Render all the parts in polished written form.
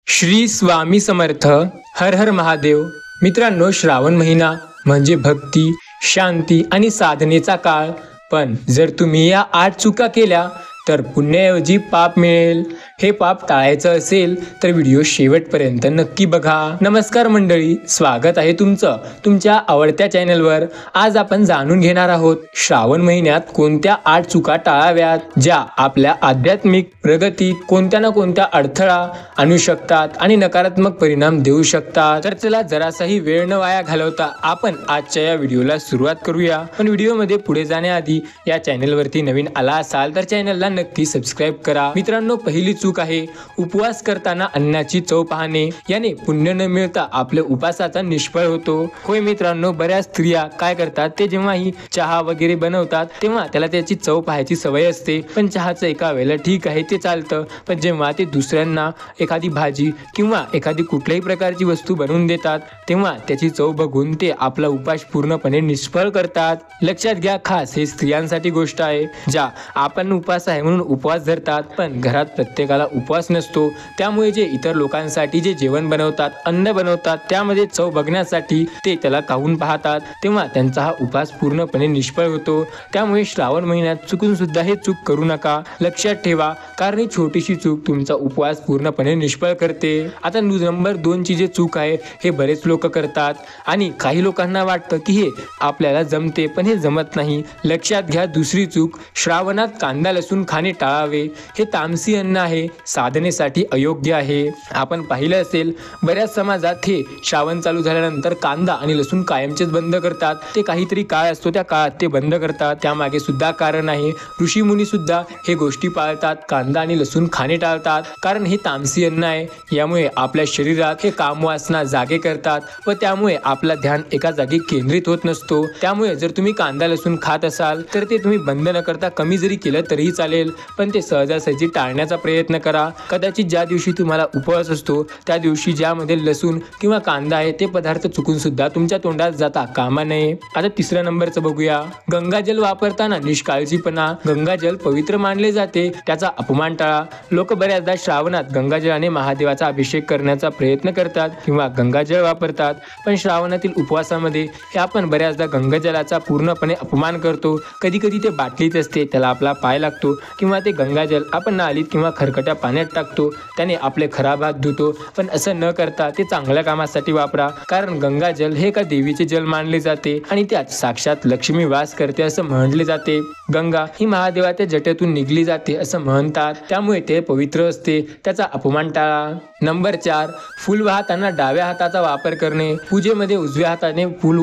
श्री स्वामी समर्थ. हर हर महादेव. मित्रांनो, श्रावण महिना म्हणजे भक्ती, शांती आणि साधनेचा काळ. पण जर तुम्ही या 8 चुका केल्या तर पुण्याऐवजी पाप मिळेल. हे पाप टाळायचं असेल तर व्हिडिओ शेवटपर्यंत नक्की बघा. नमस्कार मंडळी, स्वागत आहे तुमचं तुमच्या आवडत्या चॅनलवर. आज आपण जाणून घेणार आहोत श्रावण महिन्यात कोणत्या 8 चुका टाळाव्यात ज्या आपल्या आध्यात्मिक प्रगतीत कोणत्या ना कोणत्या अडथळा आणू शकतात आणि नकारात्मक परिणाम देऊ शकतात. तर चला, जरासाही वेळ न वाया घालवता आपण आजच्या या व्हिडिओला सुरुवात करूया. पण व्हिडिओमध्ये पुढे जाण्याआधी या चॅनलवरती नवीन आला असाल तर चॅनलला नक्की सबस्क्राईब करा. मित्रांनो, पहिली चूक आहे उपवास करताना अन्नाची चव पाहणे. याने पुण्य न मिळता आपल्या उपासाचा निष्फळ होतो. होय मित्रांनो, बऱ्याच स्त्रिया काय करतात, ते जेव्हाही चहा वगैरे बनवतात तेव्हा त्याला त्याची चव पाहायची सवय असते. पण चहाचं एका वेळेला ठीक आहे, ते चालतं. पण जेव्हा ते दुसऱ्यांना एखादी भाजी किंवा एखादी कुठल्याही प्रकारची वस्तू बनवून देतात तेव्हा त्याची चव बघून ते आपला उपास पूर्णपणे निष्फळ करतात. लक्षात घ्या, खास हे स्त्रियांसाठी गोष्ट आहे ज्या आपण उपास आहे म्हणून उपवास धरतात, पण घरात प्रत्येकाला उपवास नसतो. त्यामुळे जे इतर लोकांसाठी जे जेवण बनवतात, अन्न बनवतात, त्यामध्ये चव बघण्यासाठी ते त्याला खाऊन पाहतात, तेव्हा त्यांचा हा उपास पूर्णपणे निष्फळ होतो. त्यामुळे श्रावण महिन्यात चुकून सुद्धा हे चूक करू नका. लक्षात ठेवा, कारण ही छोटीशी चूक तुमचा उपवास पूर्णपणे निष्फळ करते. आता नंबर 2 ची जे चूक आहे हे बरेच लोक करतात आणि काही लोकांना वाटतं की हे आपल्याला जमते, पण हे जमत नाही. लक्षात घ्या, दुसरी चूक, श्रावणात कांदा लसूण खाणे टाळावे. हे तामसी अन्न आहे, साधनेसाठी अयोग्य आहे. आपण पाहिलं असेल बऱ्याच समाजात हे श्रावण चालू झाल्यानंतर कांदा आणि लसूण कायमचेच बंद करतात. ते काहीतरी काळ असतो, त्या काळात ते बंद करतात. त्यामागे सुद्धा कारण आहे. ऋषी मुनी सुद्धा हे गोष्टी पाळतात, कांदा आणि लसूण खाणे टाळतात, कारण हे तामसी अन्न आहे. यामुळे आपल्या शरीरात हे कामवासना जागे करतात व त्यामुळे आपला ध्यान एका जागी केंद्रित होत नसतो. त्यामुळे जर तुम्ही कांदा लसूण खात असाल तर ते तुम्ही बंद न करता कमी जरी केलं तरीही चालेल, पण ते सहजासहजी टाळण्याचा प्रयत्न करा. कदाचित ज्या दिवशी तुम्हाला उपवास असतो त्या दिवशी ज्यामध्ये लसूण किंवा कांदा आहे ते पदार्थ चुकून सुद्धा तुमच्या तोंडात जाता कामा नये. आता तिसऱ्या नंबरचं बघूया. गंगाजल वापरताना निष्काळजीपणा. गंगाजल पवित्र मानले जाते, त्याचा अपमान टाळा. लोक बऱ्याचदा श्रावणात गंगाजलाने महादेवाचा अभिषेक करण्याचा प्रयत्न करतात किंवा गंगाजल वापरतात, पण श्रावणातील उपवासामध्ये हे आपण बऱ्याचदा गंगाजलाचा पूर्णपणे अपमान करतो. कधी कधी ते बाटलीत असते, त्याला आपला पाय लागतो, किंवा ते गंगाजल आपण नालीत किंवा खरकट्या पाण्यात टाकतो, त्याने आपले खराब हात धुतो. पण असं न करता ते चांगल्या कामासाठी वापरा, कारण गंगाजल हे एका देवीचे जल मानले जाते आणि त्यात साक्षात लक्ष्मी वास करते असं म्हणले जाते. गंगा ही महादेवाच्या जटेतून निघली जाते असं म्हणतात, त्यामुळे ते पवित्र असते, त्याचा अपमान टाळा. नंबर 4, फूल वाहताना डाव्या हाताचा वापर करणे. पूजेमध्ये उजव्या हाताने फूल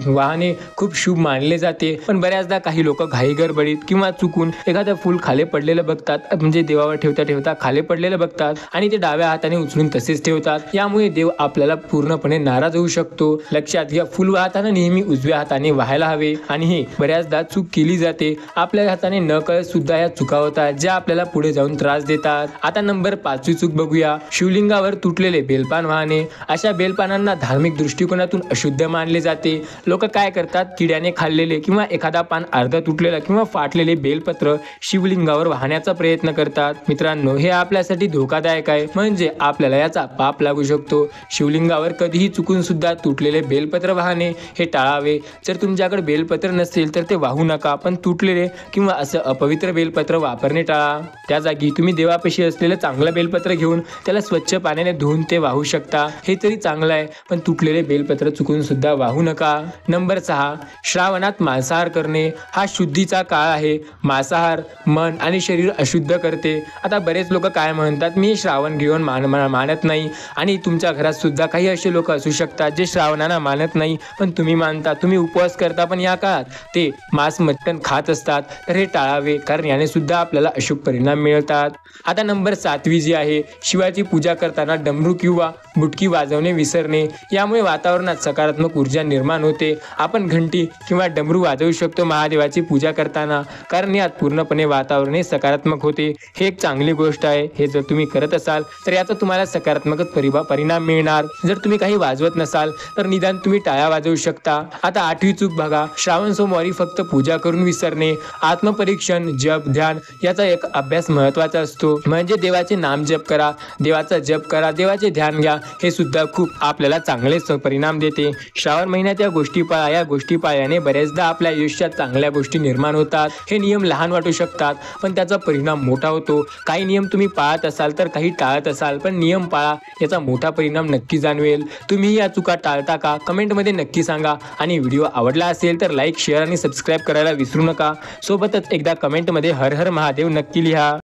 वाहने खूप शुभ मानले जाते, पण बऱ्याचदा काही लोक घाई गडबडीत किंवा चुकून एखादं फूल खाली पडलेलं बघतात, म्हणजे देवावर ठेवता ठेवता खाली पडलेलं बघतात आणि ते डाव्या हाताने उचलून तसेच ठेवतात. यामुळे देव आपल्याला पूर्णपणे नाराज होऊ शकतो. लक्षात घ्या, फूल वाहताना नेहमी उजव्या हाताने व्हायला हवे आणि हे बऱ्याचदा चूक केली जाते. आपल्या हाताने न कळत सुद्धा या चुका होतात ज्या आपल्याला पुढे जाऊन त्रास देतात. आता नंबर 5 चूक बघूया. शिवलिंगावर तुटलेले बेलपान वाहणे. अशा बेलपानांना धार्मिक दृष्टिकोनातून अशुद्ध मानले जाते. लोक काय करतात, किड्याने खाल्लेले किंवा एखादा पान अर्ध तुटलेला किंवा फाटलेले बेलपत्र शिवलिंगावर वाहण्याचा प्रयत्न करतात. मित्रांनो, हे आपल्यासाठी धोकादायक आहे, म्हणजे आपल्याला याचा पाप लागू शकतो. शिवलिंगावर कधीही चुकून सुद्धा तुटलेले बेलपत्र वाहणे हे टाळावे. जर तुमच्याकडे बेलपत्र नसेल तर ते वाहू नका, पण तुटलेले किंवा असं अपवित्र बेलपत्र वापरणे टाळा. त्या जागी तुम्ही देवापाशी असलेलं चांगलं बेलपत्र घेऊन त्याला स्वच्छ पाण्याने धुवून ते वाहू शकता. हे तरी चांगलं आहे, पण तुटलेले बेलपत्र चुकून सुद्धा वाहू नका. नंबर 6, श्रावणात मांसाहार करणे. हा शुद्धीचा काळ आहे. मांसाहार मन आणि शरीर अशुद्ध करते. आता बरेच लोक काय म्हणतात, मी श्रावण घेऊन मानत नाही, आणि तुमच्या घरात सुद्धा काही असे लोक असू शकतात जे श्रावणाला मानत नाही, पण तुम्ही मानता, तुम्ही उपवास करता, पण या काळात ते मांस मटण खात असतात. तर हे टाळावे, कारण याने सुद्धा आपल्याला अशुभ परिणाम मिळतात. आता नंबर 7 जी आहे, शिवाची पूजा करताना डमरू किंवा बुटकी वाजवणे विसरणे. यामुळे वातावरणात सकारात्मक ऊर्जा निर्माण होते. आपण घंटी किंवा डमरू वाजवू शकतो महादेवाची पूजा करताना, कारण यात पूर्णपणे वातावरण सकारात्मक होते. हे एक चांगली गोष्ट आहे. हे जर तुम्ही करत असाल तर याचा तुम्हाला सकारात्मक परिणाम मिळणार. जर तुम्ही काही वाजवत नसाल तर निदान तुम्ही टाळ्या वाजवू शकता. आता 8वी चूक बघा. श्रावण सोमवारी फक्त पूजा करून विसरणे, आत्मपरीक्षण, जप, ध्यान याचा एक अभ्यास महत्त्वाचा असतो. म्हणजे देवाचे नाम जप करा, देवाचा जप करा, देवाचे ध्यान घ्या, हे सुद्धा खूप आपल्याला चांगले परिणाम देते. श्रावण महिन्यात या गोष्टी पाळा. या गोष्टी पाळल्याने बऱ्याचदा आपल्या आयुष्यात चांगल्या गोष्टी निर्माण होतात. हे नियम लहान वाटू शकतात पण त्याचा परिणाम मोठा होतो. काही नियम तुम्ही पाळत असाल तर काही टाळत असाल, पण नियम पाळा, याचा मोठा परिणाम नक्की जाणवेल. तुम्ही या चुका टाळता का? कमेंटमध्ये नक्की सांगा. आणि व्हिडिओ आवडला असेल तर लाईक, शेअर आणि सबस्क्राईब करायला विसरू नका. सोबतच एकदा कमेंटमध्ये हर हर महादेव नक्की लिहा.